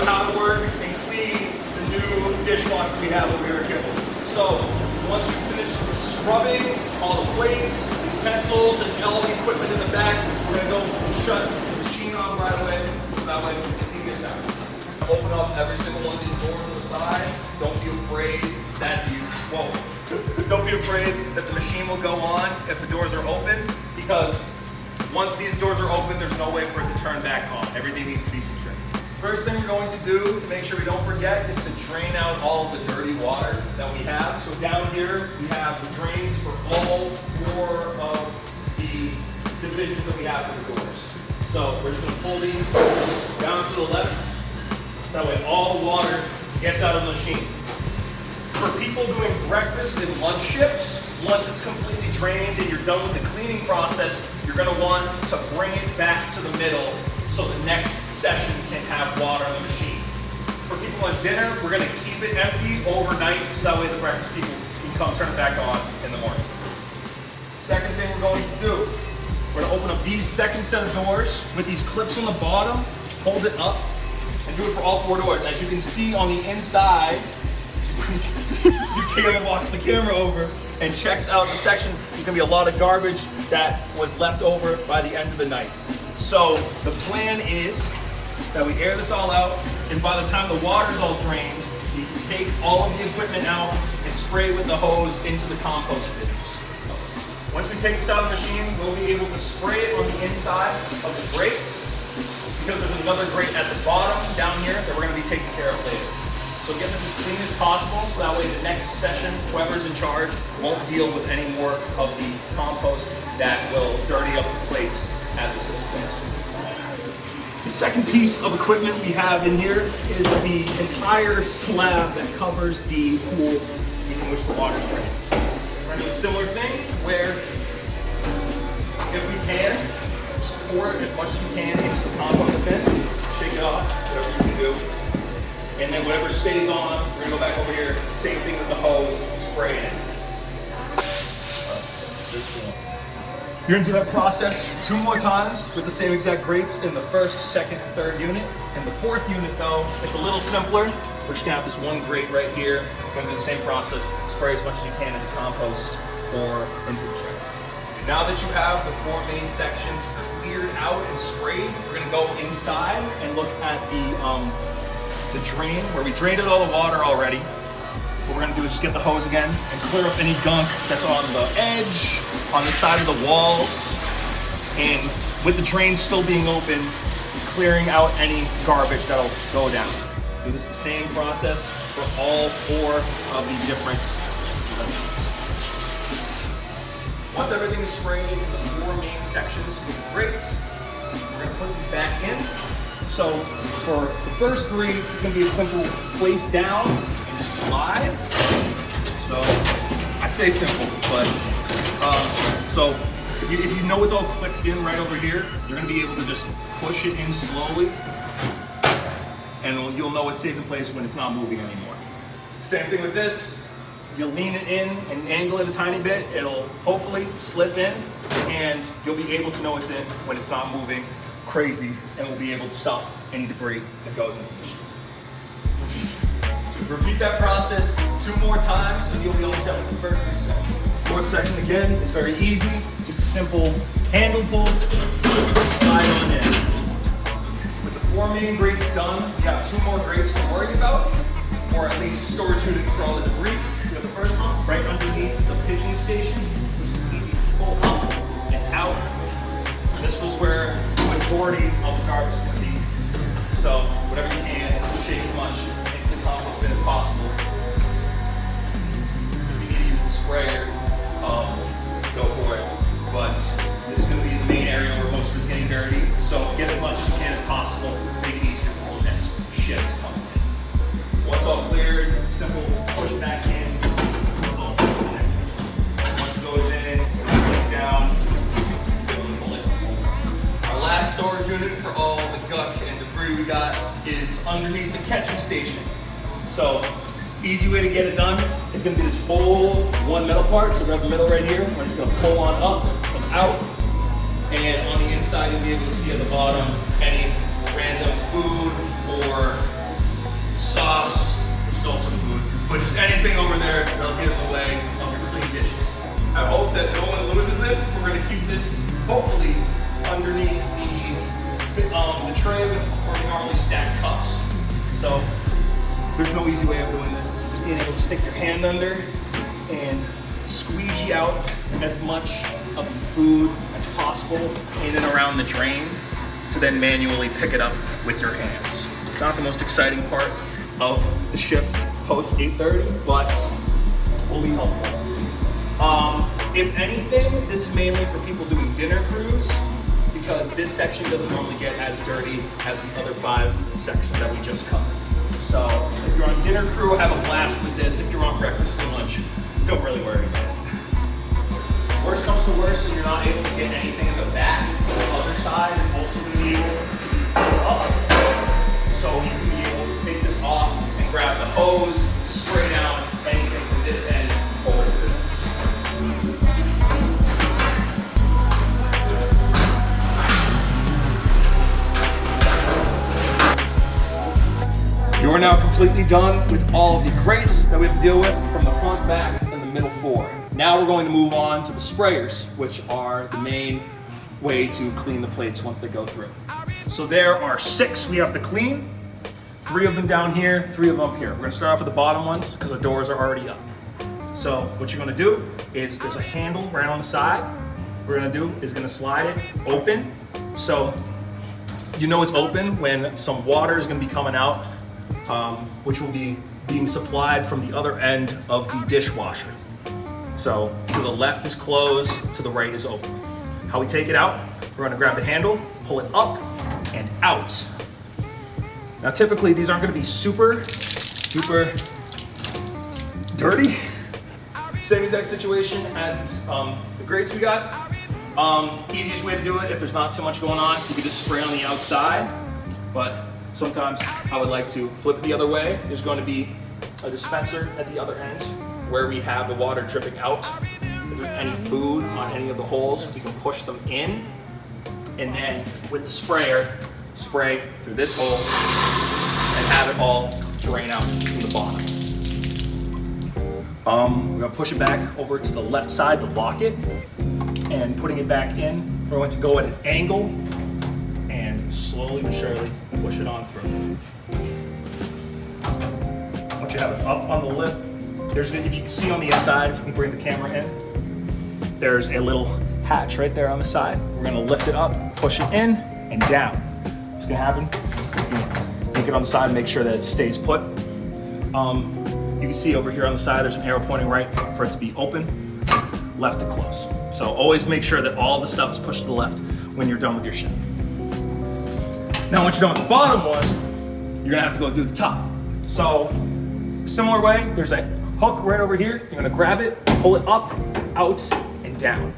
how to work and clean the new dishwasher we have over here at Kimball. So once you finish scrubbing all the plates, utensils, and all the equipment in the back, we're gonna go and shut the machine off right away, so that way we can see this out. Open up every single one of these doors on the side. Don't be afraid that don't be afraid that the machine will go on if the doors are open, because once these doors are open, there's no way for it to turn back on. Everything needs to be secure. First thing we're going to do to make sure we don't forget is to drain out all of the dirty water that we have. So down here, we have the drains for all 4 of the divisions that we have for the doors. So we're just gonna pull these down to the left, so that way all the water gets out of the machine. For people doing breakfast and lunch shifts, once it's completely drained and you're done with the cleaning process, you're gonna want to bring it back to the middle so the next session can have water in the machine. For people on dinner, we're gonna keep it empty overnight so that way the breakfast people can come turn it back on in the morning. Second thing we're going to do, we're gonna open up these second set of doors with these clips on the bottom, hold it up, and do it for all 4 doors. As you can see on the inside, Caleb walks the camera over and checks out the sections. There's gonna be a lot of garbage that was left over by the end of the night. So the plan is that we air this all out, and by the time the water's all drained, you can take all of the equipment out and spray with the hose into the compost bins. Once we take this out of the machine, we'll be able to spray it on the inside of the grate, because there's another grate at the bottom down here that we're gonna be taking care of later. So get this as clean as possible, so that way the next session, whoever's in charge won't deal with any more of the compost that will dirty up the plates as this is finished. The second piece of equipment we have in here is the entire slab that covers the pool in which the water drains. We're gonna do a similar thing where, if we can, just pour it as much as we can into the compost bin, shake it off, whatever you can do. And then whatever stays on, we're gonna go back over here, same thing with the hose, spray it. You're gonna do that process 2 more times with the same exact grates in the first, second, and third unit. In the fourth unit though, it's a little simpler. We're just gonna have this one grate right here. We're gonna do the same process, spray as much as you can into compost or into the tray. Now that you have the 4 main sections cleared out and sprayed, we're gonna go inside and look at the drain, where we drained all the water already. What we're gonna do is just get the hose again and clear up any gunk that's on the edge, on the side of the walls, and with the drain still being open, clearing out any garbage that'll go down. Do this the same process for all 4 of the different units. Once everything is sprayed in the 4 main sections with the grates, we're gonna put these back in. So for the first 3, it's gonna be a simple place down and slide. So I say simple, but so if you know it's all clicked in right over here, you're gonna be able to just push it in slowly, and you'll know it stays in place when it's not moving anymore. Same thing with this. You'll lean it in and angle it a tiny bit. It'll hopefully slip in, and you'll be able to know it's in when it's not moving crazy, and we'll be able to stop any debris that goes in the machine. So repeat that process 2 more times, and you'll be all set with the first 3 sections. 4th section again is very easy, just a simple handle pull, slide on in. With the 4 main grates done, we have 2 more grates to worry about, or at least storage units for all the debris. We have the first one right underneath the pitching station, which is easy to pull up and out. This was where the majority of the garbage is going to be. So whatever you can, shake as much into the compost bin as possible. If you need to use the sprayer, go for it. But this is going to be the main area where most of it's getting dirty. So get as much as you can as possible to make it easier for the next shift to come in. Once all cleared, simple push it back in. It's all set for the next one. Once it goes in, click down. Our last storage unit for all the gunk and debris we got is underneath the catching station. So, easy way to get it done is going to be this whole one metal part. So grab the middle right here. We're just going to pull on up and out. And on the inside, you'll be able to see at the bottom any random food or sauce, which is also food, but just anything over there that'll get in the way of your clean dishes. I hope that no one loses this. We're gonna keep this, hopefully, underneath the tray with where we normally stack cups. So there's no easy way of doing this. Just being able to stick your hand under and squeegee out as much of the food as possible in and around the drain to then manually pick it up with your hands. It's not the most exciting part of the shift post 8:30, but will be helpful. If anything, this is mainly for people doing dinner crews because this section doesn't normally get as dirty as the other 5 sections that we just covered. So if you're on dinner crew, have a blast with this. If you're on breakfast or lunch, don't really worry about it. Worst comes to worst and you're not able to get anything in the back, the other side is also going to be able to be filled up. So you can be able to take this off and grab the hose to spray down anything from this end over to this end. You are now completely done with all of the grates that we have to deal with from the front, back, and the middle 4. Now we're going to move on to the sprayers, which are the main way to clean the plates once they go through. So there are 6 we have to clean, 3 of them down here, 3 of them up here. We're gonna start off with the bottom ones because the doors are already up. So what you're gonna do is there's a handle right on the side. What we're gonna do is gonna slide it open. So you know it's open when some water is gonna be coming out, which will be being supplied from the other end of the dishwasher. So to the left is closed, to the right is open. How we take it out, we're gonna grab the handle, pull it up and out. Now typically these aren't gonna be super duper dirty. Same exact situation as the grates we got. Easiest way to do it, if there's not too much going on, you can just spray on the outside, but sometimes I would like to flip it the other way. There's going to be a dispenser at the other end where we have the water dripping out. If there's any food on any of the holes, we can push them in. And then with the sprayer, spray through this hole and have it all drain out from the bottom. We're gonna push it back over to the left side to lock it. And putting it back in, we're going to go at an angle and slowly but surely push it on through. Once you have it up on the lip, if you can see on the inside, if you can bring the camera in, there's a little hatch right there on the side. We're gonna lift it up, push it in and down. What's gonna happen? Take it on the side and make sure that it stays put. You can see over here on the side, there's an arrow pointing right for it to be open, left to close. So always make sure that all the stuff is pushed to the left when you're done with your shift. Now, once you're done with the bottom one, you're gonna have to go do the top. So, similar way, there's a hook right over here. You're gonna grab it, pull it up, out, and down.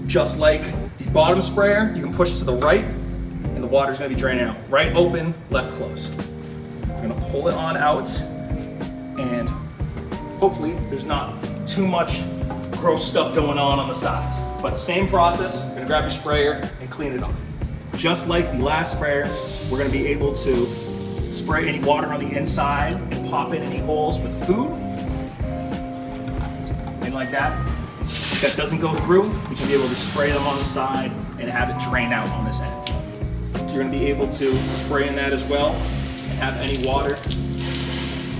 Just like the bottom sprayer, you can push it to the right, and the water's gonna be draining out. Right open, left close. You're gonna pull it on out, and hopefully there's not too much gross stuff going on the sides. But same process, you're gonna grab your sprayer and clean it off. Just like the last sprayer, we're gonna be able to spray any water on the inside and pop in any holes with food. And like that. If that doesn't go through, we can be able to spray them on the side and have it drain out on this end. So you're gonna be able to spray in that as well and have any water.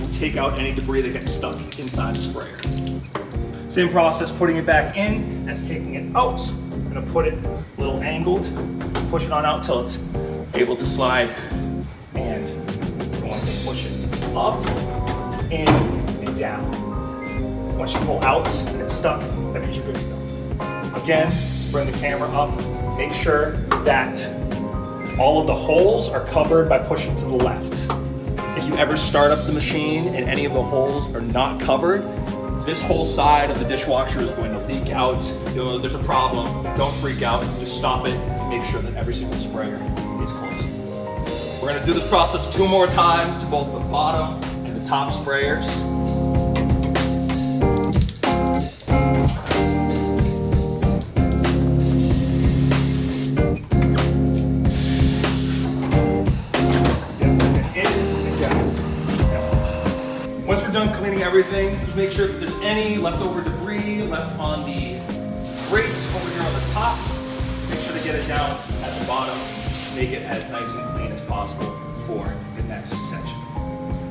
We'll take out any debris that gets stuck inside the sprayer. Same process, putting it back in as taking it out. I'm gonna put it a little angled, push it on out till it's able to slide, and we're going to push it up, in, and down. Once you pull out and it's stuck, that means you're good to go. Again, bring the camera up, make sure that all of the holes are covered by pushing to the left. If you ever start up the machine and any of the holes are not covered, this whole side of the dishwasher is going to leak out. You'll know that there's a problem. Don't freak out. Just stop it and make sure that every single sprayer is closed. We're going to do this process 2 more times to both the bottom and the top sprayers. everything. Just make sure that there's any leftover debris left on the grates over here on the top. Make sure to get it down at the bottom. Make it as nice and clean as possible for the next section.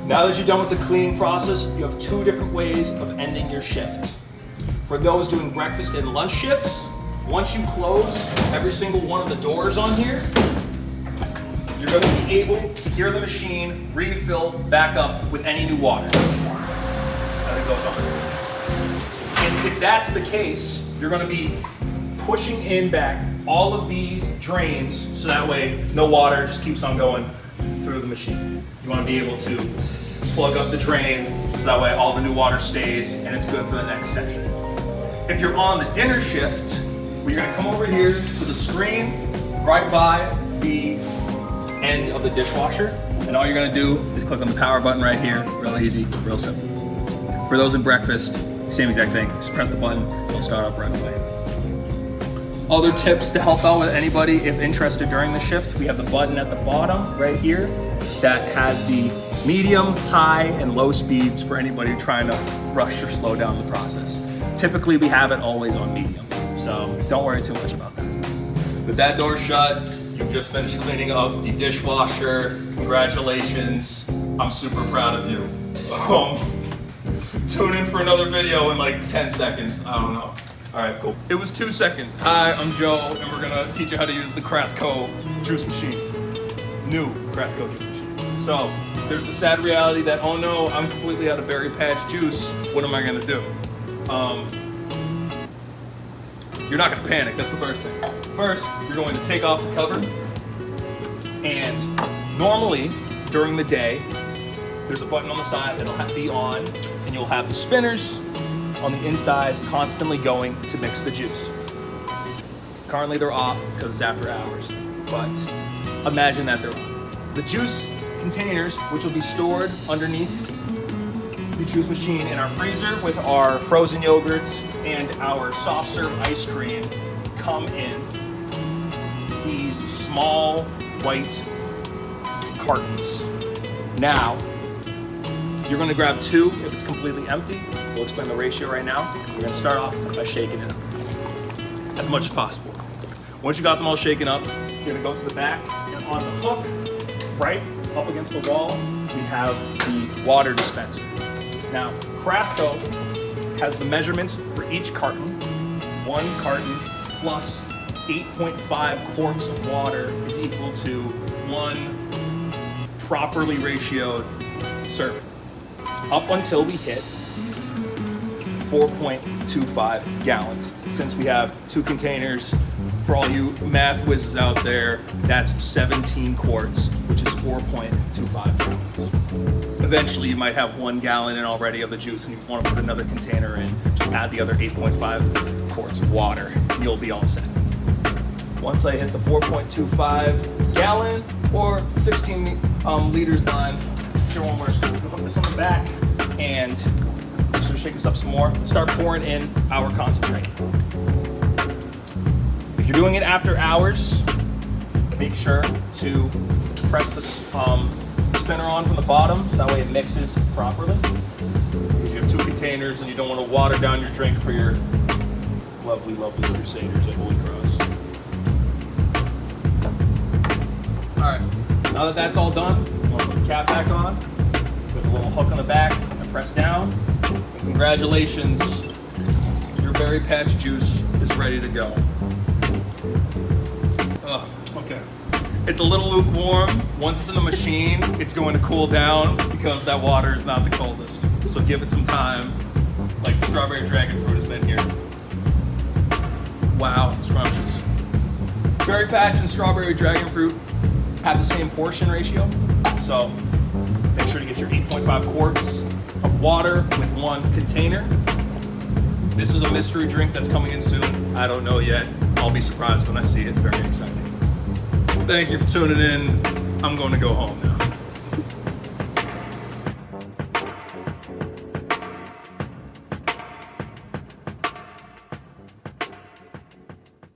Now that you're done with the cleaning process, you have two different ways of ending your shift. For those doing breakfast and lunch shifts, once you close every single one of the doors on here, you're going to be able to hear the machine refill back up with any new water that it goes on. And if that's the case, you're going to be pushing in back all of these drains so that way no water just keeps on going through the machine. You want to be able to plug up the drain so that way all the new water stays and it's good for the next section. If you're on the dinner shift, we're going to come over here to the screen right by the end of the dishwasher, and all you're going to do is click on the power button right here. Real easy, real simple. For those in breakfast, same exact thing. Just press the button, it'll start up right away. Other tips to help out with anybody if interested during the shift, we have the button at the bottom right here that has the medium, high, and low speeds for anybody trying to rush or slow down the process. Typically we have it always on medium, so don't worry too much about that. With that door shut, you've just finished cleaning up the dishwasher. Congratulations, I'm super proud of you. Tune in for another video in like 10 seconds, I don't know. All right, cool. It was 2 seconds. Hi, I'm Joe, and we're gonna teach you how to use the Craftco juice machine. New Craftco juice machine. So, there's the sad reality that, oh no, I'm completely out of berry patch juice. What am I gonna do? You're not gonna panic, that's the first thing. First, you're going to take off the cover, and normally, during the day, there's a button on the side that'll be on, and you'll have the spinners on the inside constantly going to mix the juice. Currently they're off because it's after hours, but imagine that they're on. The juice containers, which will be stored underneath the juice machine in our freezer with our frozen yogurts and our soft serve ice cream, come in these small white cartons. Now, you're gonna grab 2 if it's completely empty. We'll explain the ratio right now. We're gonna start off by shaking it up as much as possible. Once you got them all shaken up, you're gonna go to the back, and on the hook, right up against the wall, we have the water dispenser. Now, Craftco has the measurements for each carton. 1 carton plus 8.5 quarts of water is equal to 1 properly ratioed serving. Up until we hit 4.25 gallons. Since we have 2 containers, for all you math whizzes out there, that's 17 quarts, which is 4.25 gallons. Eventually you might have 1 gallon in already of the juice, and if you want to put another container in, just add the other 8.5 quarts of water, and you'll be all set. Once I hit the 4.25 gallon or 16 liters line, here one more, just gonna hook this on the back and sort of shake this up some more. Start pouring in our concentrate. If you're doing it after hours, make sure to press the spinner on from the bottom so that way it mixes properly. Because you have 2 containers and you don't want to water down your drink for your lovely, lovely Crusaders at Holy Cross. All right, now that that's all done, I'm gonna put the cap back on, put the little hook on the back, and press down. And congratulations, your berry patch juice is ready to go. Okay. It's a little lukewarm. Once it's in the machine, it's going to cool down because that water is not the coldest. So give it some time, like the strawberry dragon fruit has been here. Wow, scrumptious. Berry patch and strawberry dragon fruit have the same portion ratio, so make sure to get your 8.5 quarts of water with 1 container. This is a mystery drink that's coming in soon. I don't know yet. I'll be surprised when I see it. Very exciting. Thank you for tuning in. I'm going to go home now.